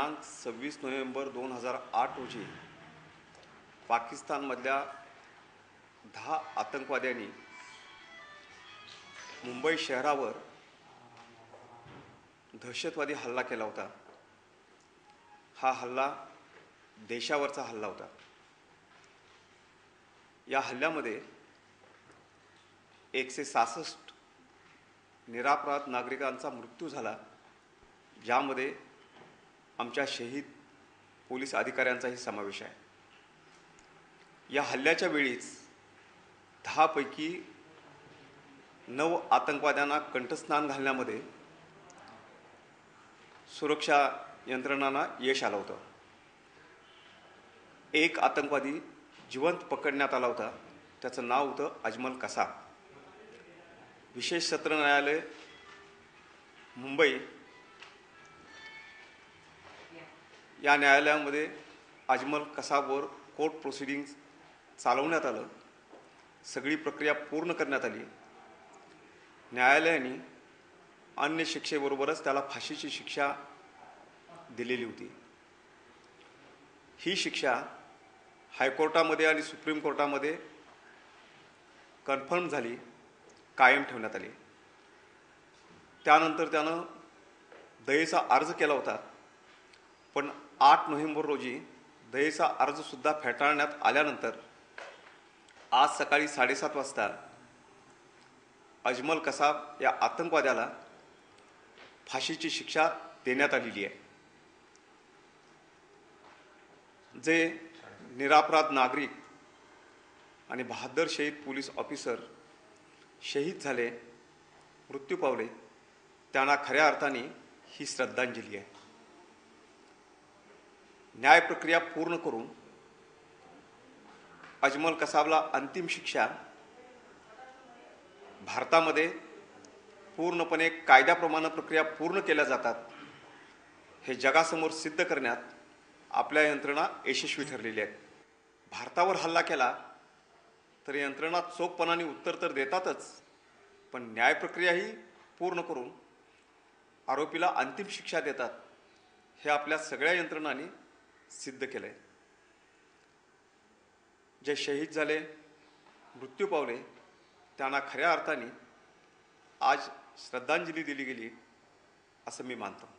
दिनांक 26 नोव्हेंबर 2008 रोजी पाकिस्तानमधल्या 10 आतंकवाद्यांनी मुंबई शहरावर दहशतवादी हल्ला केला होता। हा हल्ला देशावरचा हल्ला होता। या हल्ल्यामध्ये 166 निरपराध नागरिकांचा मृत्यू झाला, ज्यामध्ये आमच्या शहीद पोलीस अधिकाऱ्यांचाही समावेश आहे। या हल्ल्याच्या वेळीच 10 पैकी 9 आतंकवाद्यांना कंठस्नान घालण्यामध्ये सुरक्षा यंत्रणांना यश आलं होतं। एक आतंकवादी जिवंत पकडण्यात आला होता, त्याचं नाव होतं अजमल कसाब। विशेष सत्र न्यायालय मुंबई या न्यायालयामध्ये अजमल कसाबवर कोर्ट प्रोसिडिंग्स चालवण्यात आलं। सगळी प्रक्रिया पूर्ण करण्यात आली। न्यायालयाने अन्य शिक्षेबरोबरच त्याला फाशीची शिक्षा दिलेली होती। ही शिक्षा हायकोर्टामध्ये आणि सुप्रीम कोर्टामध्ये कन्फर्म झाली, कायम ठेवण्यात आली। त्यानंतर त्यानं दयेचा अर्ज केला होता, पण 8 नोव्हेंबर रोजी दयेचा अर्जसुद्धा फेटाळण्यात आल्यानंतर आज सकाळी 7:30 वाजता अजमल कसाब या आतंकवाद्याला फाशीची शिक्षा देण्यात आलेली आहे। जे निरपराध नागरिक आणि बहादर शहीद पोलीस ऑफिसर शहीद झाले, मृत्यू पावले, त्यांना खऱ्या अर्थाने ही श्रद्धांजली आहे। न्याय प्रक्रिया पूर्ण करून अजमल कसाबला अंतिम शिक्षा भारतामध्ये पूर्णपणे कायद्याप्रमाणे प्रक्रिया पूर्ण केल्या जातात, हे जगासमोर सिद्ध करण्यात आपल्या यंत्रणा यशस्वी ठरलेली आहेत। भारतावर हल्ला केला तर यंत्रणा चोखपणाने उत्तर तर देतातच, पण न्याय प्रक्रियाही पूर्ण करून आरोपीला अंतिम शिक्षा देतात, हे आपल्या सगळ्या यंत्रणांनी सिद्ध केलंय। जे शहीद झाले, मृत्यू पावले, त्यांना खऱ्या अर्थाने आज श्रद्धांजली दिली गेली असं मी मानतो।